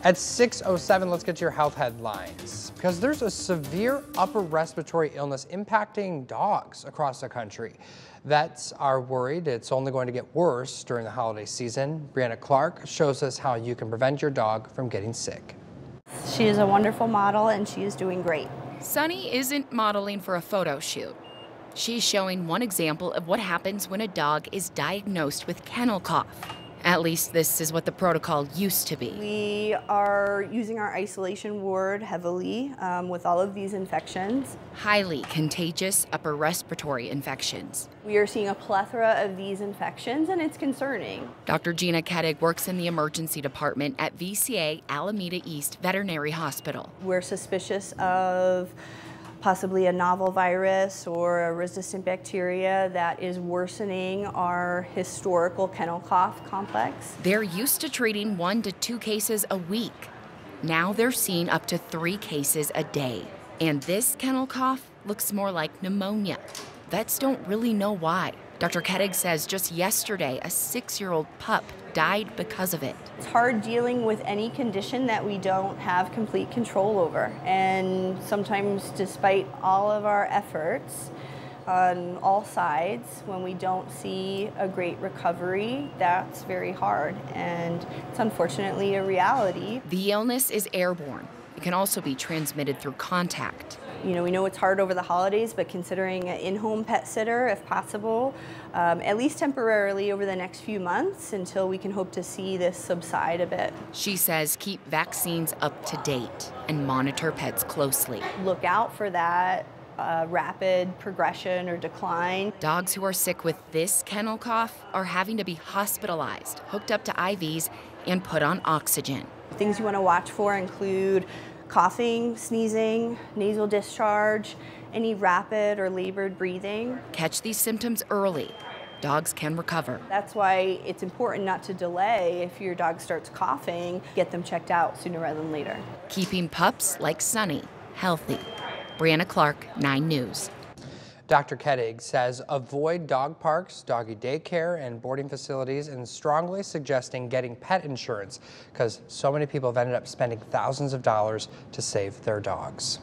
At 6:07, let's get to your health headlines. Because there's a severe upper respiratory illness impacting dogs across the country. Vets are worried it's only going to get worse during the holiday season. Brianna Clark shows us how you can prevent your dog from getting sick. She is a wonderful model and she is doing great. Sunny isn't modeling for a photo shoot. She's showing one example of what happens when a dog is diagnosed with kennel cough. At least this is what the protocol used to be. We are using our isolation ward heavily with all of these infections. Highly contagious upper respiratory infections. We are seeing a plethora of these infections and it's concerning. Dr. Gina Kettig works in the emergency department at VCA Alameda East Veterinary Hospital. We're suspicious of possibly a novel virus or a resistant bacteria that is worsening our historical kennel cough complex. They're used to treating 1 to 2 cases a week. Now they're seeing up to 3 cases a day. And this kennel cough looks more like pneumonia. Vets don't really know why. Dr. Kettig says just yesterday, a 6-year-old pup died because of it. It's hard dealing with any condition that we don't have complete control over. And sometimes, despite all of our efforts on all sides, when we don't see a great recovery, that's very hard. And it's unfortunately a reality. The illness is airborne. It can also be transmitted through contact. You know, we know it's hard over the holidays, but considering an in-home pet sitter, if possible, at least temporarily over the next few months until we can hope to see this subside a bit. She says keep vaccines up to date and monitor pets closely. Look out for that rapid progression or decline. Dogs who are sick with this kennel cough are having to be hospitalized, hooked up to IVs, and put on oxygen. Things you want to watch for include coughing, sneezing, nasal discharge, any rapid or labored breathing. Catch these symptoms early. Dogs can recover. That's why it's important not to delay. If your dog starts coughing, get them checked out sooner rather than later. Keeping pups like Sunny healthy. Brianna Clark, 9 News. Dr. Kettig says avoid dog parks, doggy daycare, and boarding facilities, and strongly suggesting getting pet insurance because so many people have ended up spending thousands of dollars to save their dogs.